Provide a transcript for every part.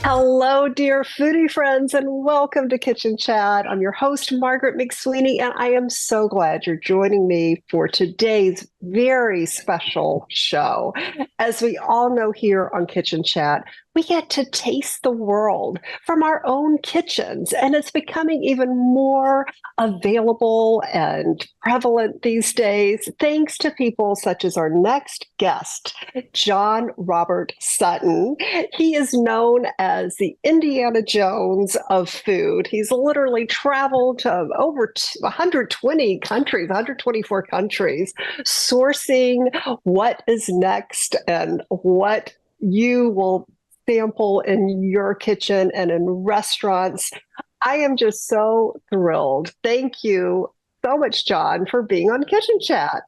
Hello, dear foodie friends, and welcome to Kitchen Chat. I'm your host, Margaret McSweeney, and I am so glad you're joining me for today's very special show. As we all know here on Kitchen Chat, we get to taste the world from our own kitchens, and it's becoming even more available and prevalent these days, thanks to people such as our next guest, John Robert Sutton. He is known as the Indiana Jones of food. He's literally traveled to over 120 countries, 124 countries, sourcing what is next and what you will sample in your kitchen and in restaurants. I am just so thrilled. Thank you so much, John, for being on Kitchen Chat.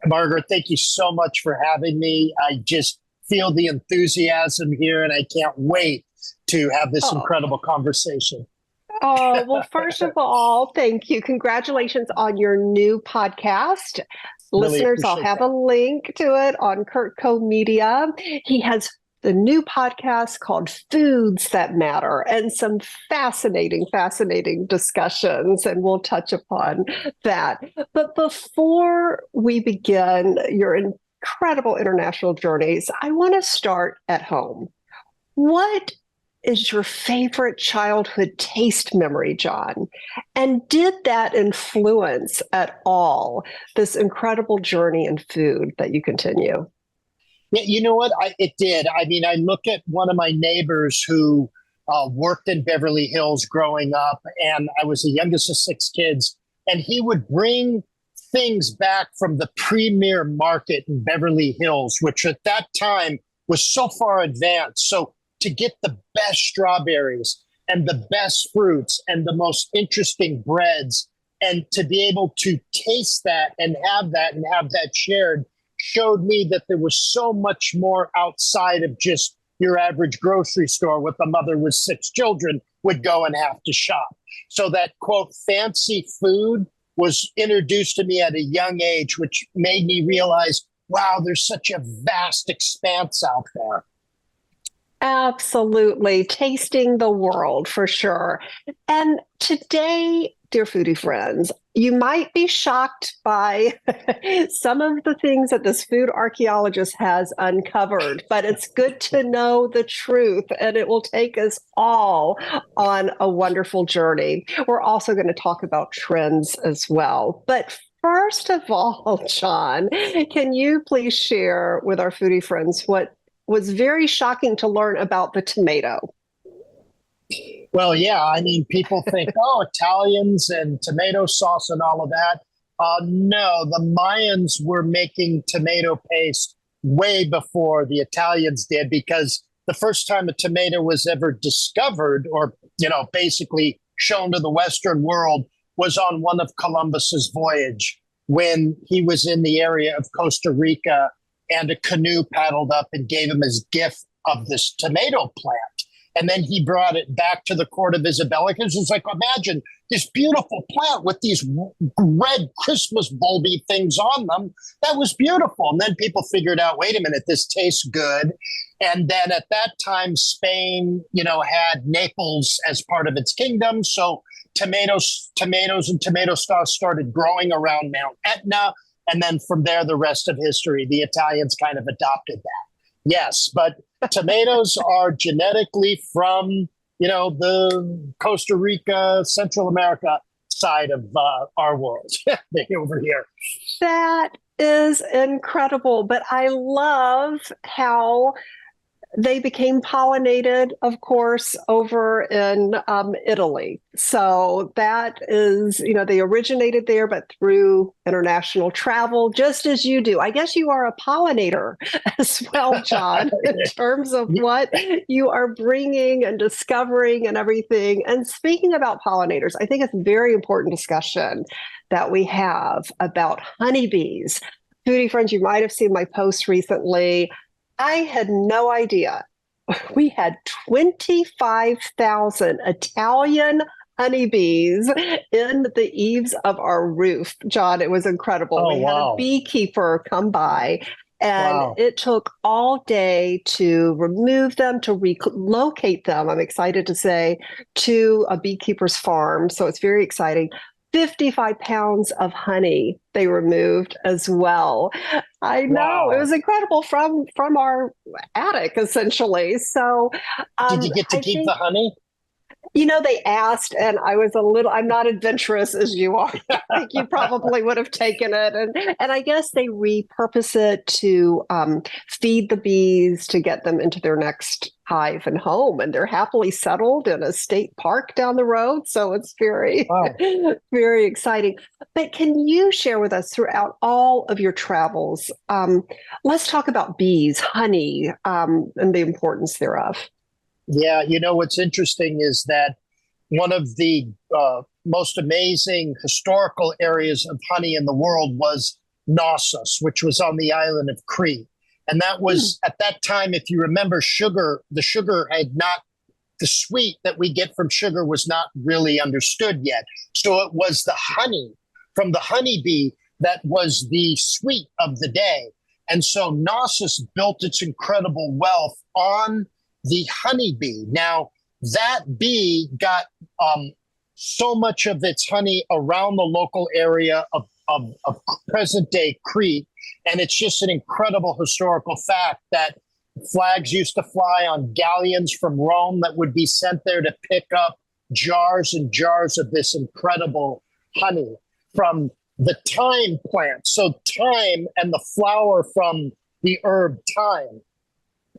Margaret, thank you so much for having me. I just feel the enthusiasm here, and I can't wait to have this incredible conversation. Oh, well, first of all, thank you. Congratulations on your new podcast. Really Listeners, I'll appreciate have that. a link to it on Curtco Media. He has the new podcast called Foods That Matter and some fascinating discussions, and we'll touch upon that. But before we begin your incredible international journeys, I want to start at home. What is your favorite childhood taste memory, John? And did that influence at all this incredible journey in food that you continue? Yeah, you know what? It did. I mean, I look at one of my neighbors who worked in Beverly Hills growing up, and I was the youngest of six kids, and he would bring things back from the premier market in Beverly Hills, which at that time was so far advanced. So to get the best strawberries and the best fruits and the most interesting breads, and to be able to taste that and have that shared, showed me that there was so much more outside of just your average grocery store with a mother with six children would go and have to shop. So that quote, fancy food was introduced to me at a young age, which made me realize, wow, there's such a vast expanse out there. Absolutely. Tasting the world for sure. And today, dear foodie friends, you might be shocked by some of the things that this food archaeologist has uncovered, but it's good to know the truth, and it will take us all on a wonderful journey. We're also going to talk about trends as well. But first of all, John, can you please share with our foodie friends what was very shocking to learn about the tomato? Well, yeah, I mean, people think, oh, Italians and tomato sauce and all of that. No, the Mayans were making tomato paste way before the Italians did, because the first time a tomato was ever discovered or, basically shown to the Western world was on one of Columbus's voyage when he was in the area of Costa Rica, and a canoe paddled up and gave him his gift of this tomato plant. And then he brought it back to the court of Isabella, because it's like, imagine this beautiful plant with these red Christmas bulby things on them. That was beautiful. And then people figured out, wait a minute, this tastes good. And then at that time, Spain, had Naples as part of its kingdom. So tomatoes and tomato sauce started growing around Mount Etna. And then from there, the rest of history, the Italians kind of adopted that. Yes, but tomatoes are genetically from, the Costa Rica, Central America side of our world over here. That is incredible. But I love how they became pollinated, of course, over in Italy. So that is, they originated there, but through international travel, just as you do. I guess you are a pollinator as well, John, in terms of what you are bringing and discovering and everything. And speaking about pollinators, I think it's a very important discussion that we have about honeybees. Foodie friends, you might have seen my post recently. I had no idea. We had 25,000 Italian honeybees in the eaves of our roof. John, it was incredible. Oh, We had a wow. beekeeper come by, And Wow. it took all day to remove them, to relocate them, I'm excited to say, to a beekeeper's farm. So it's very exciting. 55 pounds of honey they removed as well. I know it Wow. was incredible from our attic essentially. So Did you get to I keep think the honey? they asked, and I'm not adventurous as you are. I think you probably would have taken it. And I guess they repurpose it to feed the bees to get them into their next hive and home. And they're happily settled in a state park down the road. So it's very, Wow. very exciting. But can you share with us throughout all of your travels? Let's talk about bees, honey, and the importance thereof. Yeah, what's interesting is that one of the most amazing historical areas of honey in the world was Knossos, which was on the island of Crete. And that was at that time, if you remember, the sugar had not, the sweet that we get from sugar was not really understood yet. So it was the honey from the honeybee that was the sweet of the day. And so Knossos built its incredible wealth on the honeybee. Now, that bee got so much of its honey around the local area of present day Crete. And it's just an incredible historical fact that flags used to fly on galleons from Rome that would be sent there to pick up jars and jars of this incredible honey from the thyme plant. So, thyme and the flower from the herb thyme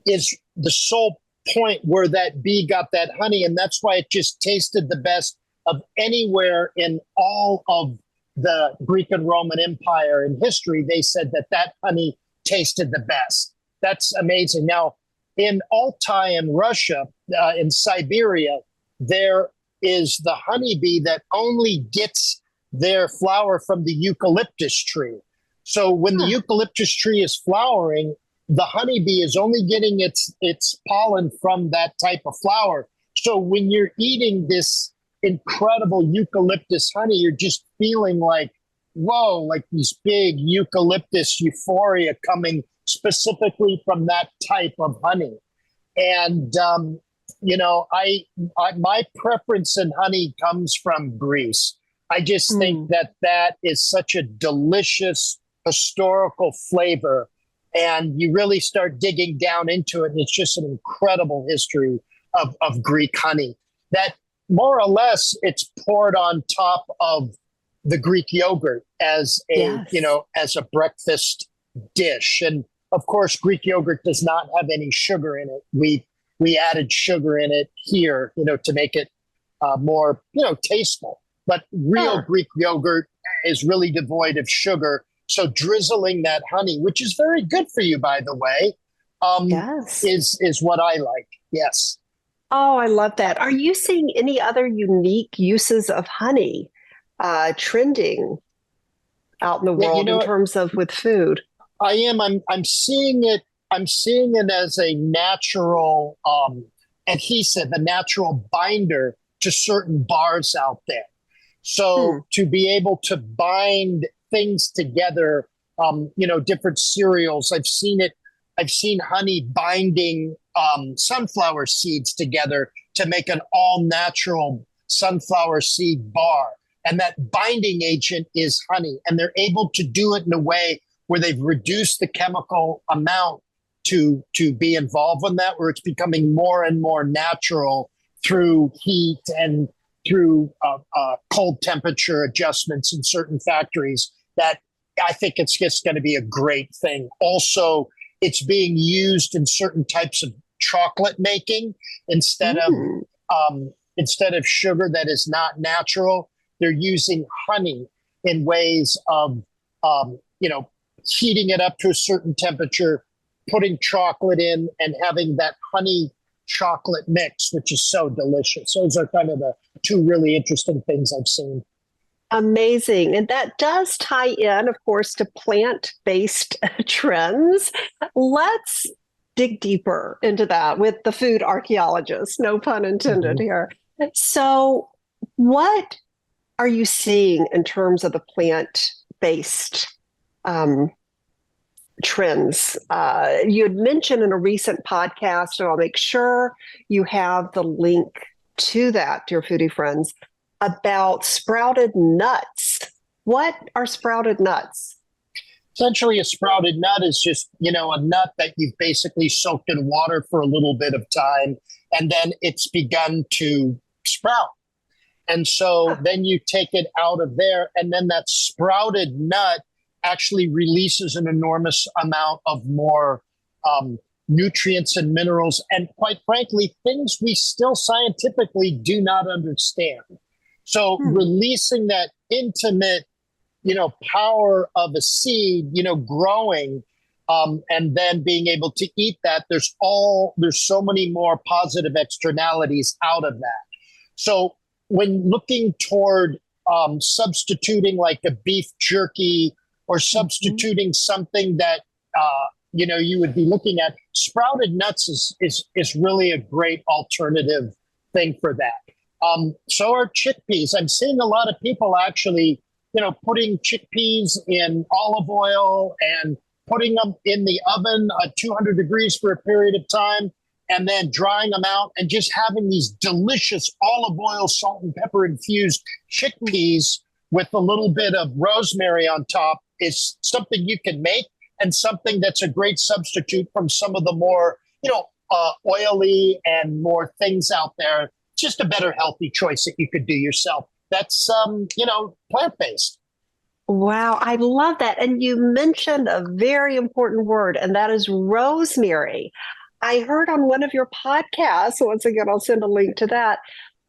is the sole point where that bee got that honey. And that's why it just tasted the best of anywhere in all of the Greek and Roman Empire in history. They said that honey tasted the best. That's amazing. Now, in Altai in Russia, in Siberia, there is the honeybee that only gets their flower from the eucalyptus tree. So when the eucalyptus tree is flowering, the honeybee is only getting its pollen from that type of flower. So when you're eating this incredible eucalyptus honey, you're just feeling like, whoa, like this big eucalyptus euphoria coming specifically from that type of honey. And, my preference in honey comes from Greece. I just think that is such a delicious historical flavor. And you really start digging down into it, and it's just an incredible history of Greek honey that more or less it's poured on top of the Greek yogurt as as a breakfast dish. And of course, Greek yogurt does not have any sugar in it. We added sugar in it here, to make it more, tasteful. But real Greek yogurt is really devoid of sugar. So drizzling that honey, which is very good for you, by the way, is what I like. Yes. Oh, I love that. Are you seeing any other unique uses of honey trending out in the world in terms of with food? I am. I'm seeing it. I'm seeing it as a natural adhesive, a natural binder to certain bars out there. So to be able to bind things together, different cereals. I've seen it. I've seen honey binding sunflower seeds together to make an all-natural sunflower seed bar. And that binding agent is honey. And they're able to do it in a way where they've reduced the chemical amount to be involved in that, where it's becoming more and more natural through heat and through cold temperature adjustments in certain factories. That I think it's just going to be a great thing. Also, it's being used in certain types of chocolate making instead of sugar that is not natural. They're using honey in ways of heating it up to a certain temperature, putting chocolate in, and having that honey chocolate mix, which is so delicious. Those are kind of the two really interesting things I've seen. Amazing. And that does tie in, of course, to plant-based trends. Let's dig deeper into that with the food archaeologist, no pun intended here. So what are you seeing in terms of the plant-based trends. You had mentioned in a recent podcast, and I'll make sure you have the link to that, dear foodie friends, about sprouted nuts. What are sprouted nuts? Essentially, a sprouted nut is just, a nut that you've basically soaked in water for a little bit of time, and then it's begun to sprout. And so then you take it out of there, and then that sprouted nut actually releases an enormous amount of more nutrients and minerals, and quite frankly, things we still scientifically do not understand. So releasing that intimate, power of a seed, growing, and then being able to eat that, there's so many more positive externalities out of that. So when looking toward substituting like a beef jerky or substituting something that you would be looking at, sprouted nuts is really a great alternative thing for that. So are chickpeas. I'm seeing a lot of people actually, putting chickpeas in olive oil and putting them in the oven at 200 degrees for a period of time, and then drying them out and just having these delicious olive oil, salt and pepper infused chickpeas with a little bit of rosemary on top is something you can make, and something that's a great substitute from some of the more, oily and more things out there. Just a better healthy choice that you could do yourself. That's, plant-based. Wow, I love that. And you mentioned a very important word, and that is rosemary. I heard on one of your podcasts, once again, I'll send a link to that,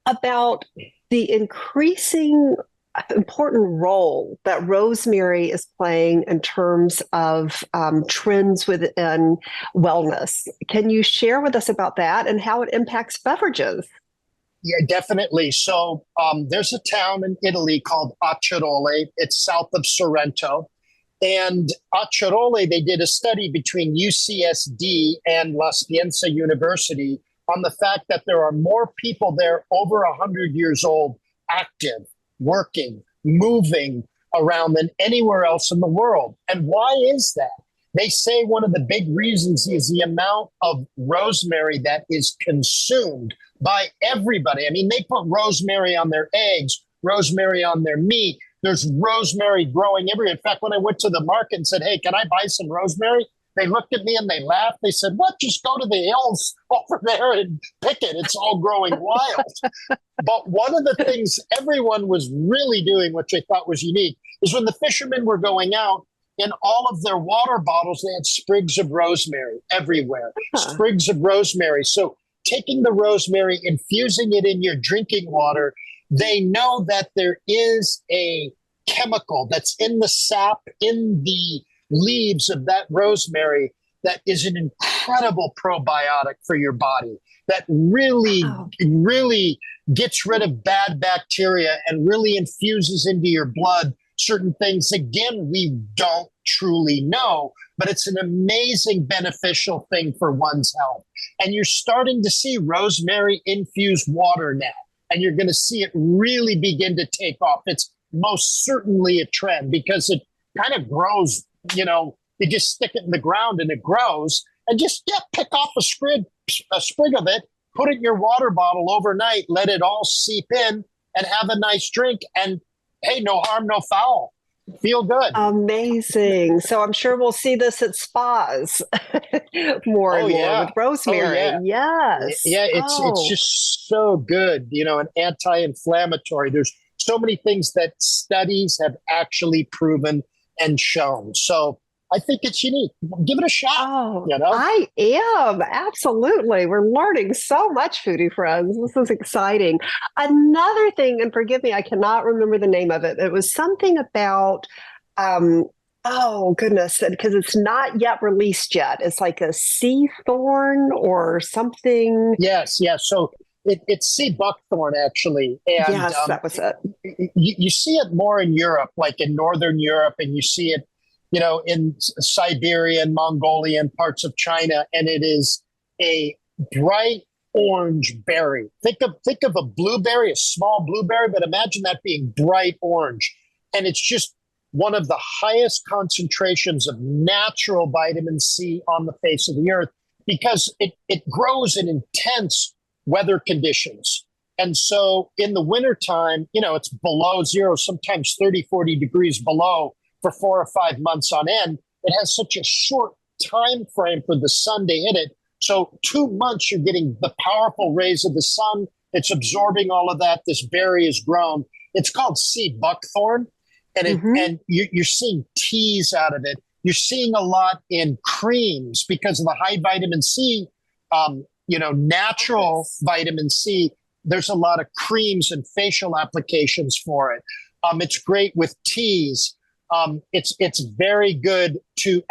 about the increasing important role that rosemary is playing in terms of trends within wellness. Can you share with us about that and how it impacts beverages? Yeah, definitely. So there's a town in Italy called Acciaroli. It's south of Sorrento. And Acciaroli, they did a study between UCSD and La Sapienza University on the fact that there are more people there over 100 years old, active, working, moving around than anywhere else in the world. And why is that? They say one of the big reasons is the amount of rosemary that is consumed by everybody. I mean, they put rosemary on their eggs, rosemary on their meat. There's rosemary growing everywhere. In fact, when I went to the market and said, hey, can I buy some rosemary? They looked at me and they laughed. They said, what? Just go to the hills over there and pick it. It's all growing wild. But one of the things everyone was really doing, which I thought was unique, is when the fishermen were going out, in all of their water bottles, they had sprigs of rosemary everywhere, sprigs of rosemary. So taking the rosemary, infusing it in your drinking water, they know that there is a chemical that's in the sap, in the leaves of that rosemary, that is an incredible probiotic for your body, that really gets rid of bad bacteria and really infuses into your blood certain things. Again, we don't truly know, but it's an amazing beneficial thing for one's health. And you're starting to see rosemary infused water now, and you're going to see it really begin to take off. It's most certainly a trend because it kind of grows, you just stick it in the ground and it grows, and just pick off a sprig of it, put it in your water bottle overnight, let it all seep in, and have a nice drink. And hey, no harm, no foul. Feel good. Amazing. So I'm sure we'll see this at spas more and more with rosemary. Yes. Yeah, it's just so good, an anti-inflammatory. There's so many things that studies have actually proven and shown. So I think it's unique. Give it a shot. Oh, I am. Absolutely. We're learning so much, foodie friends. This is exciting. Another thing, and forgive me, I cannot remember the name of it. It was something about, oh goodness, because it's not yet released yet. It's like a sea thorn or something. Yes. So it's sea buckthorn, actually. And, yes, that was it. You see it more in Europe, like in Northern Europe, and you see it in Siberia and Mongolia and parts of China, and it is a bright orange berry. Think of a blueberry, a small blueberry, but imagine that being bright orange. And it's just one of the highest concentrations of natural vitamin C on the face of the earth because it grows in intense weather conditions. And so in the wintertime, it's below zero, sometimes 30, 40 degrees below for 4 or 5 months on end. It has such a short time frame for the sun to hit it. So 2 months, you're getting the powerful rays of the sun. It's absorbing all of that. This berry is grown. It's called sea buckthorn. And you're seeing teas out of it. You're seeing a lot in creams because of the high vitamin C, natural vitamin C. There's a lot of creams and facial applications for it. It's great with teas. It's very good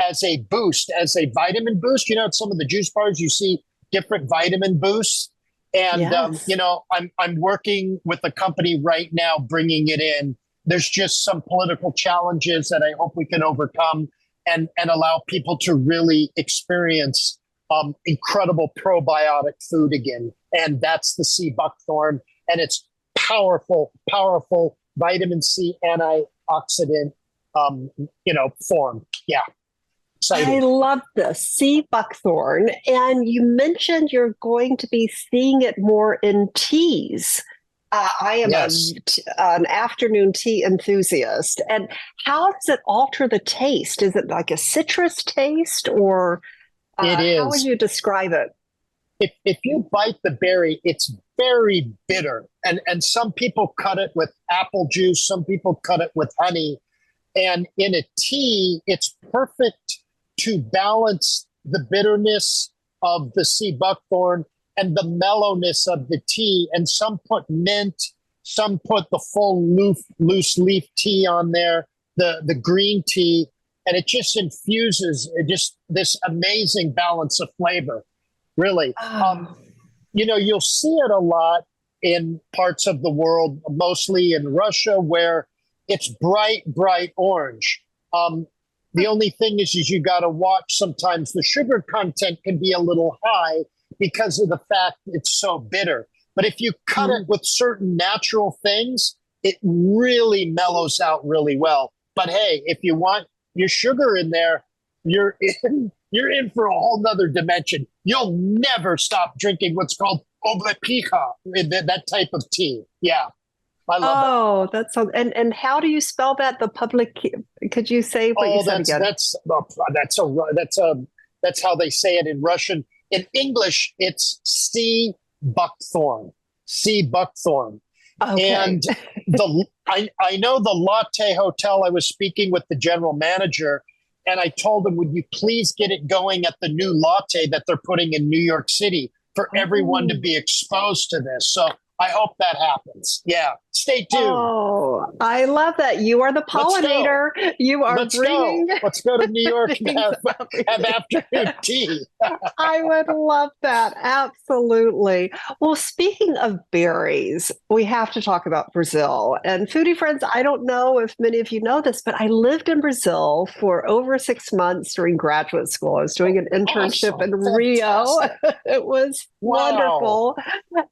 as a boost, as a vitamin boost. At some of the juice bars, you see different vitamin boosts. And, Yes. I'm working with a company right now bringing it in. There's just some political challenges that I hope we can overcome and allow people to really experience incredible probiotic food again. And that's the sea buckthorn. And it's powerful, powerful vitamin C antioxidant, form. Yeah. Exciting. I love this sea buckthorn. And you mentioned you're going to be seeing it more in teas. I am an afternoon tea enthusiast. And how does it alter the taste? Is it like a citrus taste, or It is. how would you describe it? If you bite the berry, it's very bitter. And some people cut it with apple juice. Some people cut it with honey. And in a tea, it's perfect to balance the bitterness of the sea buckthorn and the mellowness of the tea. And some put mint, some put the full loose leaf tea on there, the green tea, and it just infuses just this amazing balance of flavor, really. You'll see it a lot in parts of the world, mostly in Russia, where it's bright orange. The only thing is you got to watch sometimes the sugar content can be a little high because of the fact it's so bitter. But if you cut it with certain natural things, it really mellows out really well. But hey, if you want your sugar in there, you're in for a whole nother dimension. You'll never stop drinking what's called oblepika, that type of tea. Yeah. I love it. Oh, that sounds, and how do you spell that? The public, could you say what you said again? That's how they say it in Russian. In English, it's sea buckthorn. Sea buckthorn. Okay. And I know the Latte Hotel. I was speaking with the general manager, and I told him, would you please get it going at the new latte that they're putting in New York City for everyone to be exposed to this? So I hope that happens. Yeah. Stay tuned. Oh, I love that. You are the pollinator. You are bringing. Let's go to New York and have afternoon tea. I would love that. Absolutely. Well, speaking of berries, we have to talk about Brazil. And foodie friends, I don't know if many of you know this, but I lived in Brazil for over 6 months during graduate school. I was doing an internship in Rio. It was wonderful.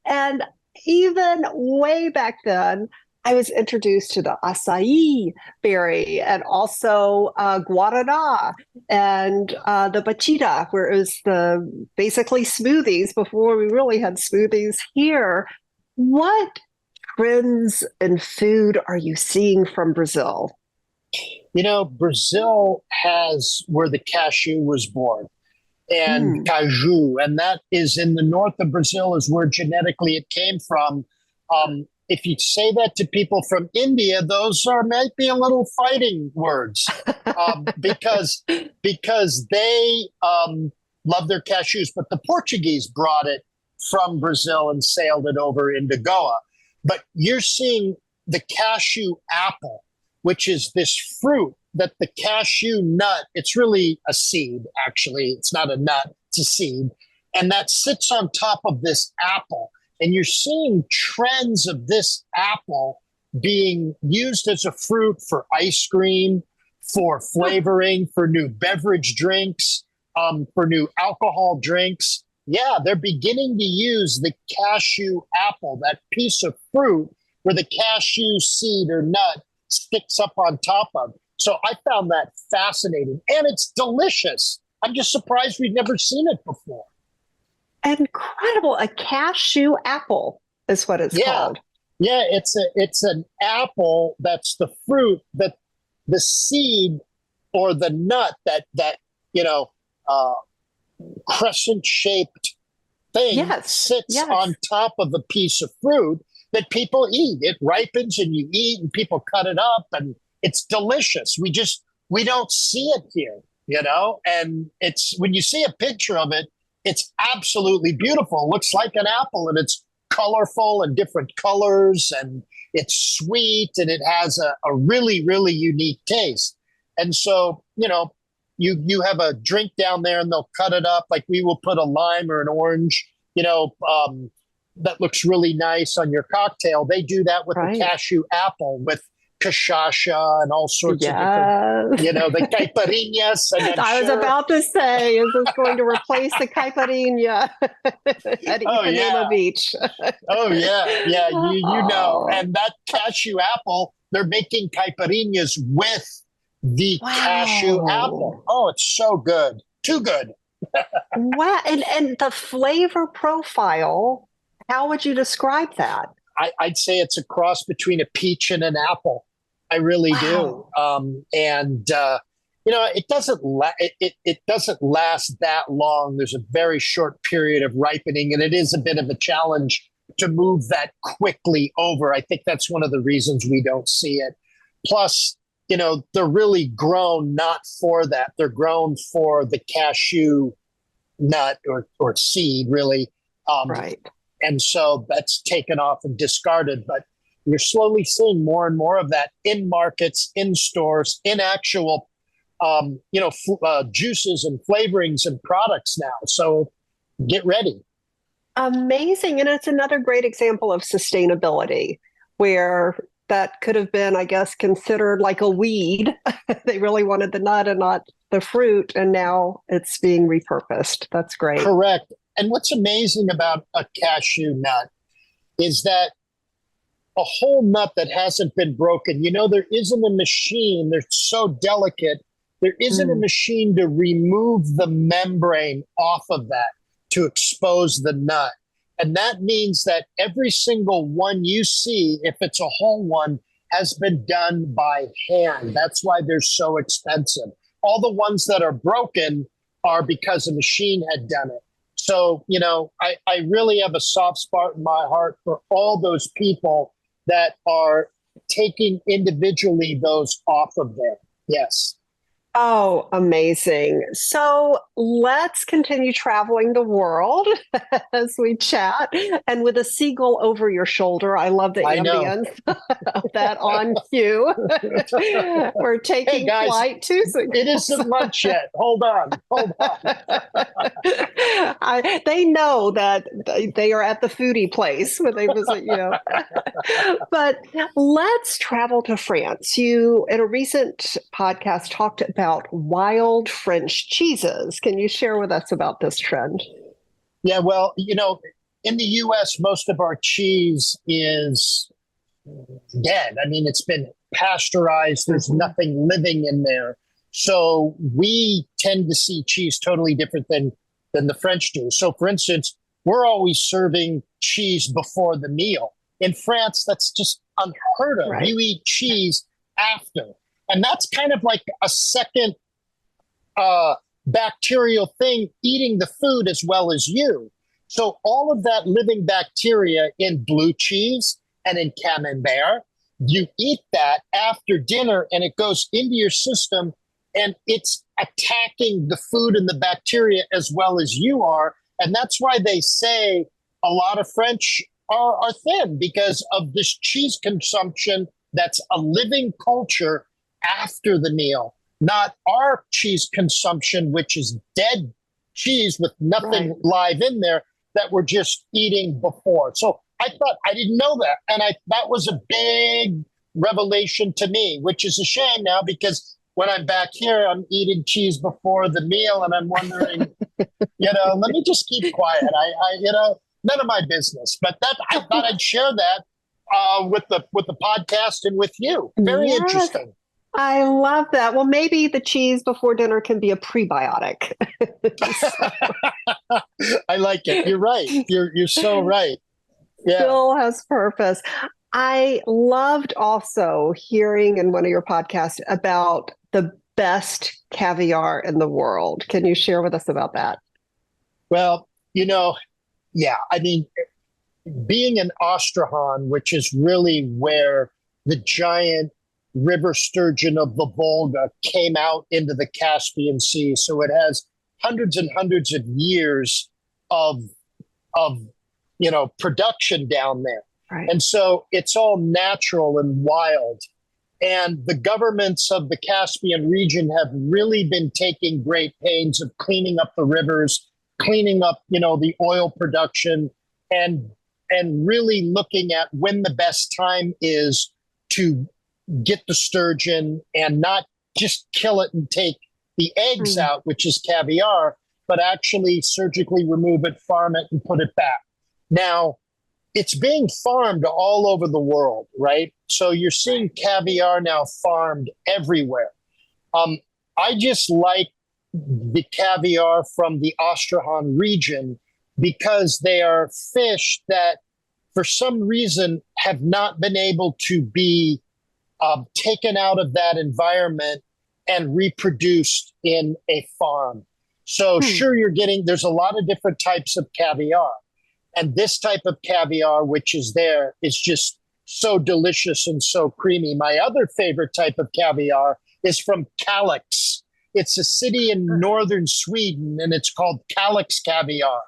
And even way back then, I was introduced to the acai berry and also guaraná and the bachita, where it was the basically smoothies before we really had smoothies here. What trends in food are you seeing from Brazil? Brazil has where the cashew was born. And Cashew, and that is in the north of Brazil, is where genetically it came from. If you say that to people from India, those might be a little fighting words because they love their cashews. But the Portuguese brought it from Brazil and sailed it over into Goa. But you're seeing the cashew apple, which is this fruit that the cashew nut, it's really a seed, actually. It's not a nut, it's a seed. And that sits on top of this apple. And you're seeing trends of this apple being used as a fruit for ice cream, for flavoring, for new beverage drinks, for new alcohol drinks. Yeah, they're beginning to use the cashew apple, that piece of fruit where the cashew seed or nut sticks up on top of. So I found that fascinating, and it's delicious. I'm just surprised we've never seen it before. Incredible. A cashew apple is what it's Yeah. called. Yeah, it's an apple that's the fruit that the seed or the nut that you know uh, crescent shaped thing sits on top of a piece of fruit that people eat. It ripens and you eat, and people cut it up, and it's delicious. We don't see it here, and it's when you see a picture of it, it's absolutely beautiful. It looks like an apple, and it's colorful and different colors, and it's sweet, and it has a really, really unique taste. And so, you have a drink down there and they'll cut it up. Like we will put a lime or an orange, that looks really nice on your cocktail. They do that with the cashew apple with cachaça and all sorts of different, the caipirinhas. And I was about to say, is this going to replace the caipirinha at Ipanema Beach? Oh, yeah. Yeah, you know. And that cashew apple, they're making caipirinhas with the cashew apple. Oh, it's so good. Too good. Wow. And the flavor profile, how would you describe that? I'd say it's a cross between a peach and an apple. I really do. It doesn't last that long. There's a very short period of ripening, and it is a bit of a challenge to move that quickly over. I think that's one of the reasons we don't see it. Plus, they're really grown not for that. They're grown for the cashew nut or seed, really. And so that's taken off and discarded. But you're slowly seeing more and more of that in markets, in stores, in actual, juices and flavorings and products now. So get ready. Amazing. And it's another great example of sustainability where that could have been, I guess, considered like a weed. They really wanted the nut and not the fruit. And now it's being repurposed. That's great. Correct. And what's amazing about a cashew nut is that a whole nut that hasn't been broken, there isn't a machine. They're so delicate. There isn't a machine to remove the membrane off of that to expose the nut. And that means that every single one you see, if it's a whole one, has been done by hand. That's why they're so expensive. All the ones that are broken are because a machine had done it. So, I really have a soft spot in my heart for all those people that are taking individually those off of there. Yes. Oh, amazing. So let's continue traveling the world as we chat. And with a seagull over your shoulder, I love the ambience of that on cue. We're taking flight too. It isn't lunch yet. Hold on. They know that they are at the foodie place when they visit you. But let's travel to France. You, in a recent podcast, talked about wild French cheeses. Can you share with us about this trend? Yeah, well, in the U.S., most of our cheese is dead. I mean, it's been pasteurized. There's nothing living in there. So we tend to see cheese totally different than the French do. So, for instance, we're always serving cheese before the meal. In France, that's just unheard of. Right. You eat cheese after. And that's kind of like a second bacterial thing eating the food as well as you. So all of that living bacteria in blue cheese and in camembert, you eat that after dinner and it goes into your system and it's attacking the food and the bacteria as well as you are. And that's why they say a lot of French are thin, because of this cheese consumption that's a living culture after the meal, not our cheese consumption, which is dead cheese with nothing live in there that we're just eating before. So I thought, I didn't know that. And that was a big revelation to me, which is a shame now, because when I'm back here, I'm eating cheese before the meal and I'm wondering, let me just keep quiet. None of my business. But I thought I'd share that with the podcast and with you. Very interesting. I love that. Well, maybe the cheese before dinner can be a prebiotic. I like it. You're right. You're so right. Yeah. Still has purpose. I loved also hearing in one of your podcasts about the best caviar in the world. Can you share with us about that? Well, yeah. I mean, being in Ostrahan, which is really where the giant river sturgeon of the Volga came out into the Caspian Sea. So it has hundreds and hundreds of years of of production down there. Right. And so it's all natural and wild. And the governments of the Caspian region have really been taking great pains of cleaning up the rivers, cleaning up, the oil production, and really looking at when the best time is to get the sturgeon and not just kill it and take the eggs out, which is caviar, but actually surgically remove it, farm it, and put it back. Now, it's being farmed all over the world, right? So you're seeing caviar now farmed everywhere. I just like the caviar from the Ostrahan region because they are fish that, for some reason, have not been able to be taken out of that environment and reproduced in a farm. So sure, there's a lot of different types of caviar. And this type of caviar, which is there, is just so delicious and so creamy. My other favorite type of caviar is from Kalix. It's a city in northern Sweden, and it's called Kalix caviar.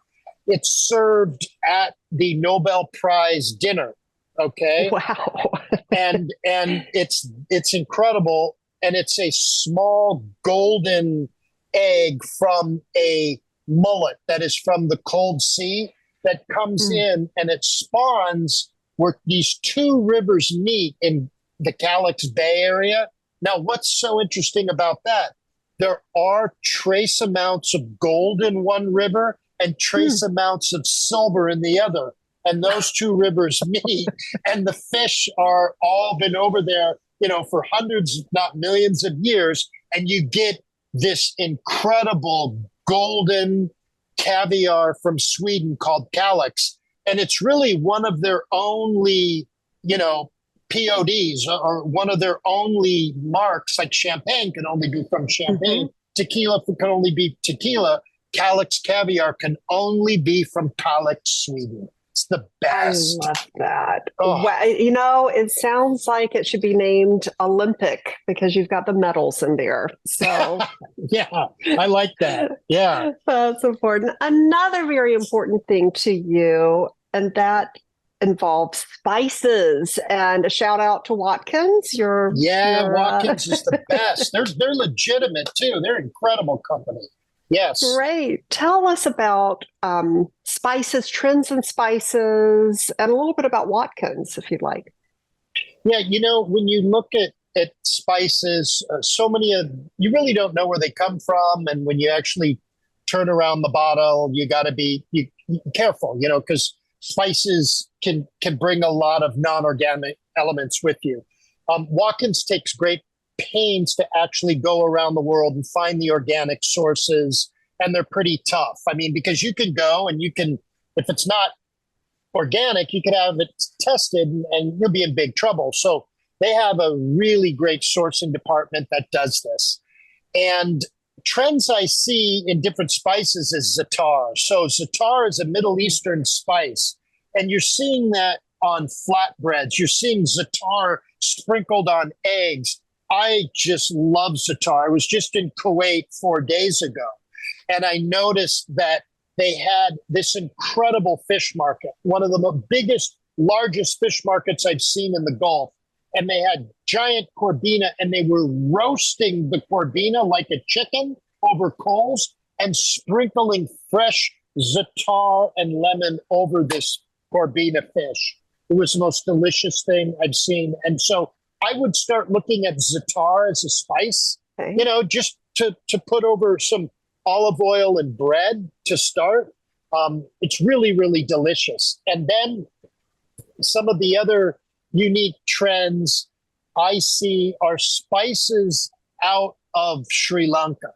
It's served at the Nobel Prize dinner. Okay. Wow. and it's incredible. And it's a small golden egg from a mullet that is from the cold sea that comes in, and it spawns where these two rivers meet in the Kalix Bay area. Now, what's so interesting about that? There are trace amounts of gold in one river and trace amounts of silver in the other. And those two rivers meet, and the fish are all been over there, for hundreds, if not millions of years. And you get this incredible golden caviar from Sweden called Kalix. And it's really one of their only, PODs, or one of their only marks. Like champagne can only be from champagne. Tequila can only be tequila. Kalix caviar can only be from Kalix, Sweden. It's the best. I love that. Oh. Well, it sounds like it should be named Olympic because you've got the medals in there. So yeah, I like that. Yeah. That's important. Another very important thing to you, and that involves spices. And a shout out to Watkins. Watkins is the best. They're legitimate too. They're an incredible company. Yes. Great. Tell us about spices, trends in spices, and a little bit about Watkins, if you'd like. Yeah, when you look at spices, so many of you really don't know where they come from, and when you actually turn around the bottle, you got to be careful, because spices can bring a lot of non-organic elements with you. Watkins takes great pains to actually go around the world and find the organic sources, and they're pretty tough. I mean, because you can go and if it's not organic, you could have it tested and you'll be in big trouble. So they have a really great sourcing department that does this. And trends I see in different spices is za'atar. So za'atar is a Middle Eastern spice, and you're seeing that on flatbreads. You're seeing za'atar sprinkled on eggs. I just love za'atar. I was just in Kuwait 4 days ago, and I noticed that they had this incredible fish market, one of the biggest, largest fish markets I've seen in the Gulf. And they had giant corbina, and they were roasting the corbina like a chicken over coals and sprinkling fresh za'atar and lemon over this corbina fish. It was the most delicious thing I've seen. And so I would start looking at za'atar as a spice, just to put over some olive oil and bread to start. It's really, really delicious. And then some of the other unique trends I see are spices out of Sri Lanka.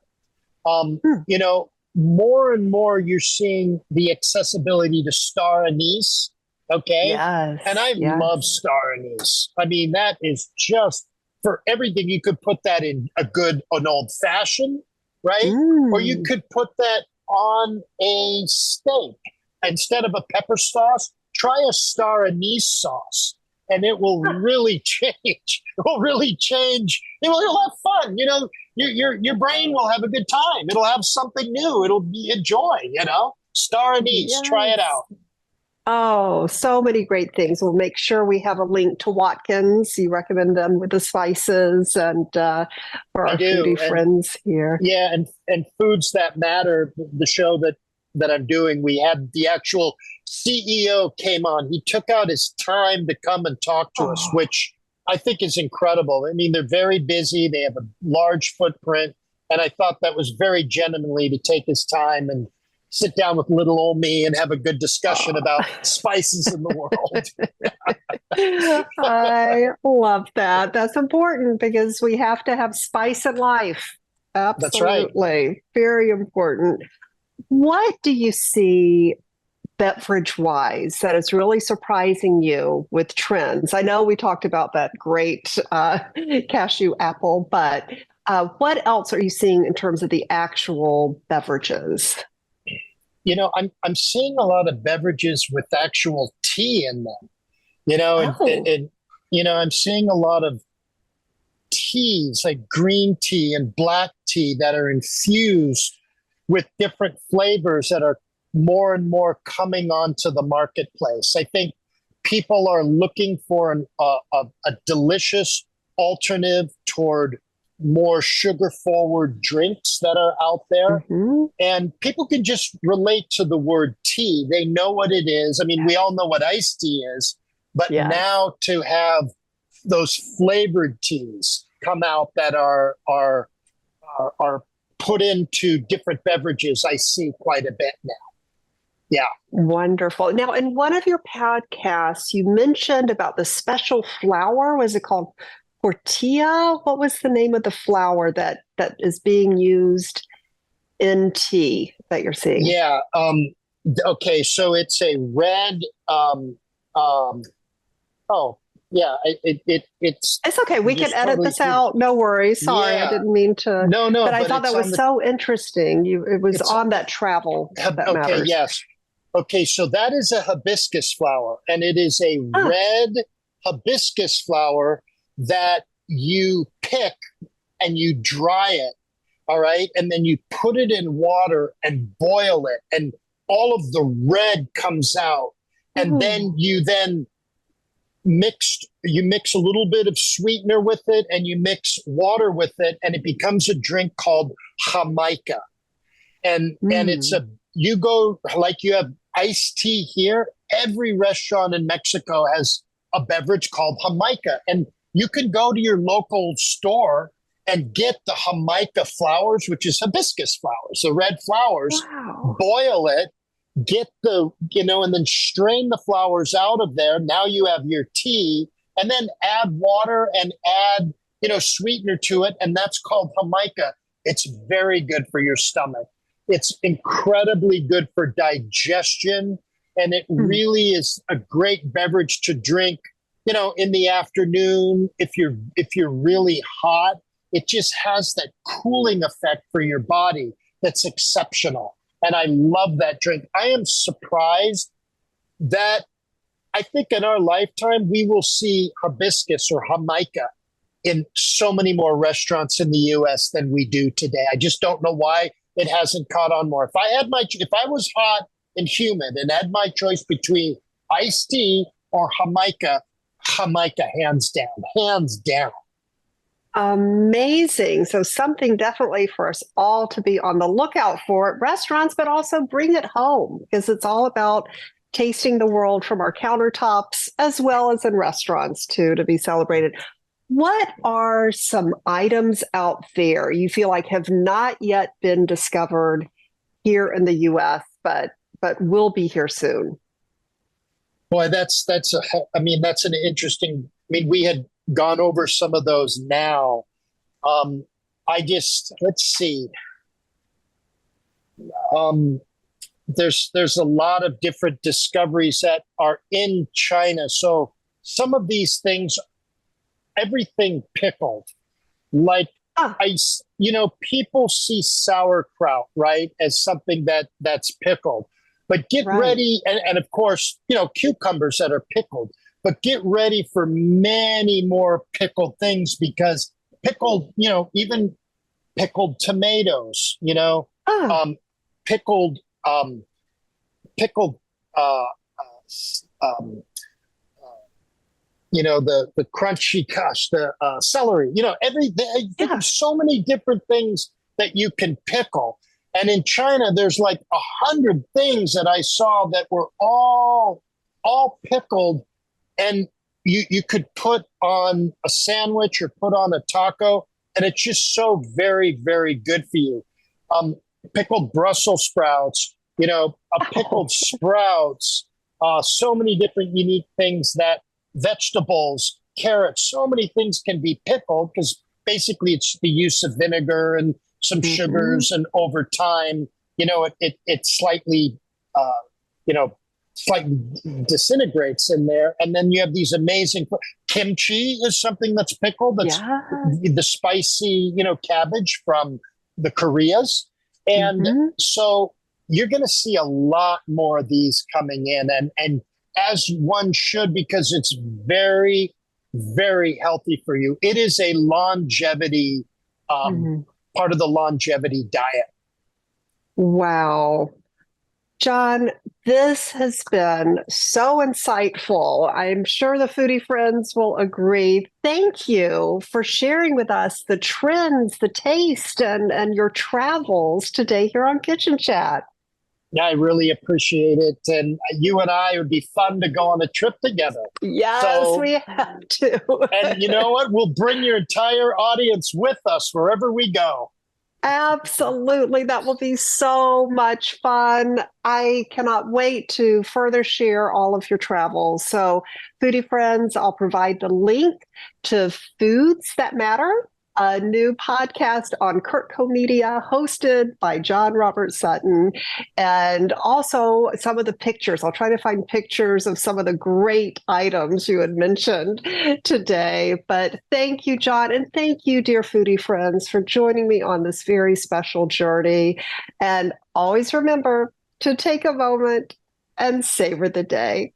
You know, more and more you're seeing the accessibility to star anise. Okay. Yes, And I love yes. star anise. I mean, that is just for everything. You could put that in an old fashioned, right? Or you Mm. could put that on a steak. Instead of a pepper sauce, try a star anise sauce. And it will really change. It will really change. You'll have fun. You know, your brain will have a good time. It'll have something new. It'll be a joy. You know, star anise. Try it Yes. out. Oh, so many great things. We'll make sure we have a link to Watkins. You recommend them with the spices and for I our do, foodie and friends here. yeah, and foods that matter. The show that I'm doing, we had the actual CEO came on. He took out his time to come and talk to us, Oh, which I think is incredible. I mean, they're very busy. They have a large footprint, and I thought that was very genuinely to take his time and sit down with little old me and have a good discussion oh. about spices in the world. I love that. That's important because we have to have spice in life. That's right. Absolutely. Very important. What do you see beverage wise that is really surprising you with trends? I know we talked about that great cashew apple, but what else are you seeing in terms of the actual beverages? You know, I'm seeing a lot of beverages with actual tea in them. You know, Oh, and you know, I'm seeing a lot of teas like green tea and black tea that are infused with different flavors that are more and more coming onto the marketplace. I think people are looking for a delicious alternative toward more sugar forward drinks that are out there. hmm, And people can just relate to the word tea. They know what it is. I mean, we all know what iced tea is, but yes. now to have those flavored teas come out that are put into different beverages, I see quite a bit now. Yeah. Wonderful. Now, in one of your podcasts, you mentioned about the special flour. Was it called tortilla? What was the name of the flour that is being used in tea that you're seeing? Yeah. Okay. So it's a red. Um, oh, yeah. It's It's okay. We can just edit totally this through. out. No worries. Sorry, I Yeah. didn't mean to, No, no, but I but thought it's that on was the. so interesting. It was It's on that travel that okay. matters. Yes. Okay. So that is a hibiscus flower, and it is a Ah, red hibiscus flower that you pick and you dry it. All right. And then you put it in water and boil it, and all of the red comes out. And then oh, you mix a little bit of sweetener with it and you mix water with it, and it becomes a drink called Jamaica. And it's mm, a you go like you have iced tea here. Every restaurant in Mexico has a beverage called Jamaica, and you can go to your local store and get the Jamaica flowers, which is hibiscus flowers, the red flowers. wow. Boil it, get and then strain the flowers out of there. Now you have your tea, and then add water and add sweetener to it, and that's called Jamaica. It's very good for your stomach. It's incredibly good for digestion, and it Mm. really is a great beverage to drink, in the afternoon if you're really hot. It just has that cooling effect for your body that's exceptional. And I love that drink. I am surprised that I think in our lifetime we will see hibiscus or Jamaica in so many more restaurants in the US than we do today. I just don't know why it hasn't caught on more. If I was hot and humid and had my choice between iced tea or Jamaica, Jamaica hands down. Amazing. So something definitely for us all to be on the lookout for at restaurants, but also bring it home because it's all about tasting the world from our countertops as well as in restaurants too to be celebrated. What are some items out there you feel like have not yet been discovered here in the US, but will be here soon? Boy, that's an interesting. I mean, gone over some of those now. Let's see. There's a lot of different discoveries that are in China. So some of these things, everything pickled, like ice. People see sauerkraut, right, as something that's pickled. But get ready, and of course, cucumbers that are pickled. But get ready for many more pickled things, because pickled, even pickled tomatoes, pickled, pickled, the crunchy, the celery, there's so many different things that you can pickle. And in China, there's like 100 things that I saw that were all pickled, and you could put on a sandwich or put on a taco, and it's just so very, very good for you. Pickled Brussels sprouts, pickled sprouts, so many different unique things, that vegetables, carrots, so many things can be pickled, because basically it's the use of vinegar and some sugars, and over time, it slightly, slightly disintegrates in there. And then you have these amazing kimchi is something that's pickled. That's the spicy, cabbage from the Koreas. And so you're going to see a lot more of these coming in, and as one should, because it's very, very healthy for you. It is a longevity, part of the longevity diet. Wow. John, this has been so insightful. I'm sure the foodie friends will agree. Thank you for sharing with us the trends, the taste, and your travels today here on Kitchen Chat. Yeah, I really appreciate it. And you and I, it would be fun to go on a trip together. Yes, we have to. And you know what? We'll bring your entire audience with us wherever we go. Absolutely. That will be so much fun. I cannot wait to further share all of your travels. So, foodie friends, I'll provide the link to Foods That Matter, a new podcast on Curtco Media hosted by Robert Sutton, and also some of the pictures. I'll try to find pictures of some of the great items you had mentioned today. But thank you, John, and thank you, dear foodie friends, for joining me on this very special journey. And always remember to take a moment and savor the day.